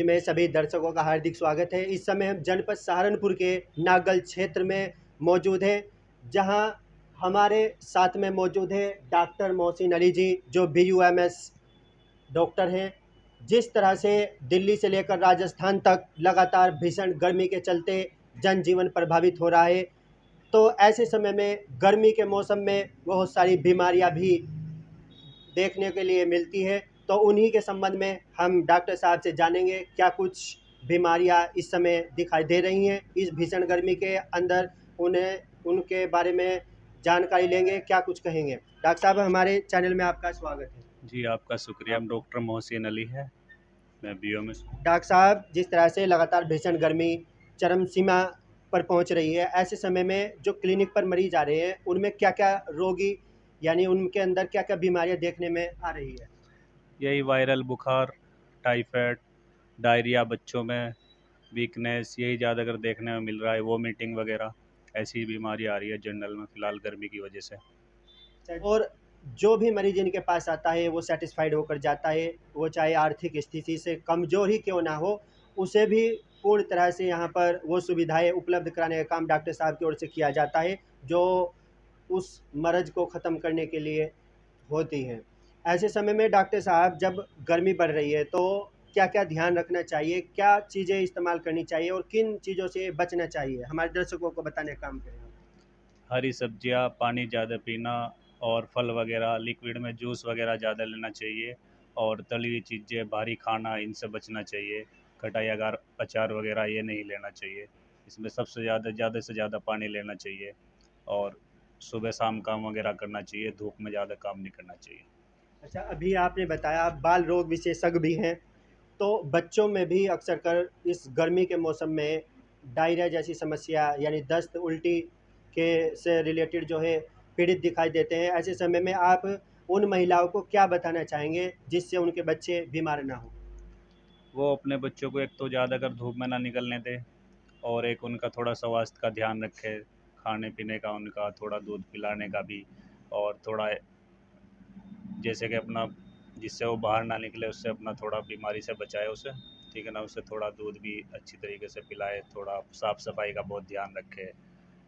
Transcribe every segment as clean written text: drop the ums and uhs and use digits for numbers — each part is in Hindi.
न्यूज़ में सभी दर्शकों का हार्दिक स्वागत है। इस समय हम जनपद सहारनपुर के नागल क्षेत्र में मौजूद हैं, जहां हमारे साथ में मौजूद है डॉक्टर मोहसिन अली जी, जो BUMS डॉक्टर हैं। जिस तरह से दिल्ली से लेकर राजस्थान तक लगातार भीषण गर्मी के चलते जनजीवन प्रभावित हो रहा है, तो ऐसे समय में गर्मी के मौसम में बहुत सारी बीमारियां भी देखने के लिए मिलती है। तो उन्हीं के संबंध में हम डॉक्टर साहब से जानेंगे क्या कुछ बीमारियां इस समय दिखाई दे रही हैं इस भीषण गर्मी के अंदर, उन्हें उनके बारे में जानकारी लेंगे, क्या कुछ कहेंगे। डॉक्टर साहब, हमारे चैनल में आपका स्वागत है। जी, आपका शुक्रिया। हम डॉक्टर मोहसिन अली है, मैं BUMS हूँ। डॉक्टर साहब, जिस तरह से लगातार भीषण गर्मी चरम सीमा पर पहुंच रही है, ऐसे समय में जो क्लिनिक पर मरीज आ रहे हैं उनमें क्या क्या रोगी, यानी उनके अंदर क्या क्या बीमारियां देखने में आ रही है। यही वायरल बुखार, टाइफाइड, डायरिया, बच्चों में वीकनेस, यही ज़्यादातर देखने में मिल रहा है। वोमिटिंग वगैरह ऐसी बीमारी आ रही है जनरल में फ़िलहाल गर्मी की वजह से। और जो भी मरीज इनके पास आता है वो सेटिस्फाइड होकर जाता है, वो चाहे आर्थिक स्थिति से कमज़ोर ही क्यों ना हो, उसे भी पूर्ण तरह से यहाँ पर वो सुविधाएं उपलब्ध कराने का काम डॉक्टर साहब की ओर से किया जाता है, जो उस मर्ज़ को ख़त्म करने के लिए होती हैं। ऐसे समय में डॉक्टर साहब, जब गर्मी बढ़ रही है तो क्या क्या ध्यान रखना चाहिए, क्या चीज़ें इस्तेमाल करनी चाहिए और किन चीज़ों से बचना चाहिए, हमारे दर्शकों को बताने का काम करें। हरी सब्जियाँ, पानी ज़्यादा पीना और फल वगैरह, लिक्विड में जूस वगैरह ज़्यादा लेना चाहिए। और तली हुई चीज़ें, भारी खाना, इनसे बचना चाहिए। खटाई, अगार, अचार वगैरह ये नहीं लेना चाहिए। इसमें सबसे ज़्यादा से ज़्यादा पानी लेना चाहिए। और सुबह शाम काम वगैरह करना चाहिए, धूप में ज़्यादा काम नहीं करना चाहिए। अच्छा, अभी आपने बताया आप बाल रोग विशेषज्ञ भी हैं, तो बच्चों में भी अक्सर कर इस गर्मी के मौसम में डायरिया जैसी समस्या, यानी दस्त उल्टी के से रिलेटेड जो है पीड़ित दिखाई देते हैं। ऐसे समय में आप उन महिलाओं को क्या बताना चाहेंगे जिससे उनके बच्चे बीमार ना हों। वो अपने बच्चों को एक तो ज़्यादातर धूप में ना निकलने दें, और एक उनका थोड़ा स्वास्थ्य का ध्यान रखें, खाने पीने का, उनका थोड़ा दूध पिलाने का भी। और थोड़ा जैसे कि अपना, जिससे वो बाहर ना निकले उससे अपना थोड़ा बीमारी से बचाए उसे, ठीक है ना। उससे थोड़ा दूध भी अच्छी तरीके से पिलाए, थोड़ा साफ़ सफाई का बहुत ध्यान रखे,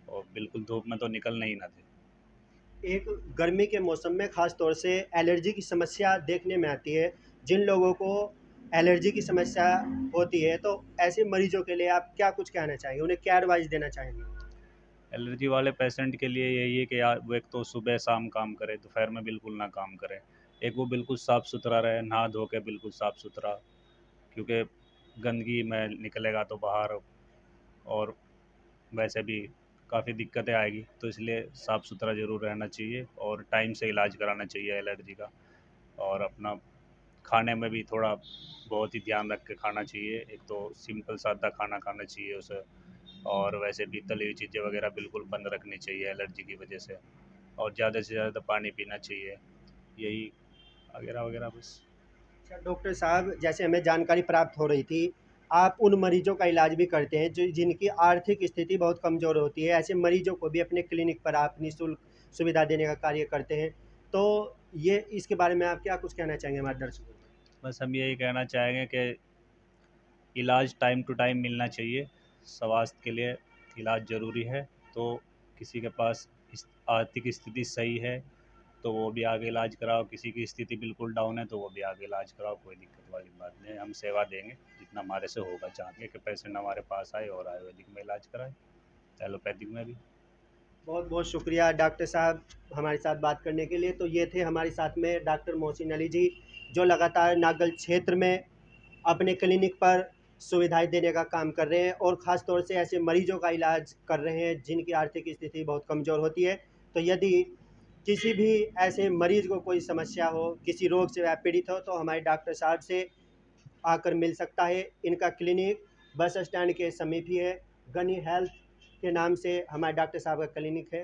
और बिल्कुल धूप में तो निकलने ही ना दे। एक गर्मी के मौसम में ख़ास तौर से एलर्जी की समस्या देखने में आती है। जिन लोगों को एलर्जी की समस्या होती है, तो ऐसे मरीजों के लिए आप क्या कुछ कहना चाहेंगे, उन्हें क्या एडवाइस देना चाहेंगे। एलर्जी वाले पेशेंट के लिए यही है कि यार वो एक तो सुबह शाम काम करे, दोपहर में बिल्कुल ना काम करे। एक वो बिल्कुल साफ़ सुथरा रहे, नहा धो के बिल्कुल साफ़ सुथरा, क्योंकि गंदगी में निकलेगा तो बाहर, और वैसे भी काफ़ी दिक्कतें आएगी, तो इसलिए साफ़ सुथरा ज़रूर रहना चाहिए और टाइम से इलाज कराना चाहिए एलर्जी का। और अपना खाने में भी थोड़ा बहुत ही ध्यान रख के खाना चाहिए। एक तो सिंपल सादा खाना खाना चाहिए उसे, और वैसे भी तली हुई चीज़ें वगैरह बिल्कुल बंद रखनी चाहिए एलर्जी की वजह से। और ज़्यादा से ज़्यादा पानी पीना चाहिए, यही वगैरह वगैरह बस। अच्छा डॉक्टर साहब, जैसे हमें जानकारी प्राप्त हो रही थी, आप उन मरीजों का इलाज भी करते हैं जो जिनकी आर्थिक स्थिति बहुत कमज़ोर होती है। ऐसे मरीजों को भी अपने क्लिनिक पर आप निःशुल्क सुविधा देने का कार्य करते हैं, तो ये इसके बारे में आप क्या कुछ कहना चाहेंगे हमारे दर्शकों को। बस हम यही कहना चाहेंगे कि इलाज टाइम टू टाइम मिलना चाहिए। स्वास्थ्य के लिए इलाज ज़रूरी है। तो किसी के पास आर्थिक स्थिति सही है तो वो भी आगे इलाज कराओ, किसी की स्थिति बिल्कुल डाउन है तो वो भी आगे इलाज कराओ, कोई दिक्कत वाली बात नहीं है। हम सेवा देंगे जितना हमारे से होगा, चाहेंगे कि पेशेंट हमारे पास आए और आयुर्वेदिक में इलाज कराए, एलोपैथिक में भी। बहुत बहुत शुक्रिया डॉक्टर साहब हमारे साथ बात करने के लिए। तो ये थे हमारे साथ में डॉक्टर मोहसिन अली जी, जो लगातार नागल क्षेत्र में अपने क्लिनिक पर सुविधाएं देने का काम कर रहे हैं और ख़ास तौर से ऐसे मरीजों का इलाज कर रहे हैं जिनकी आर्थिक स्थिति बहुत कमज़ोर होती है। तो यदि किसी भी ऐसे मरीज को कोई समस्या हो, किसी रोग से वह पीड़ित हो, तो हमारे डॉक्टर साहब से आकर मिल सकता है। इनका क्लिनिक बस स्टैंड के समीप ही है। गनी हेल्थ के नाम से हमारे डॉक्टर साहब का क्लिनिक है।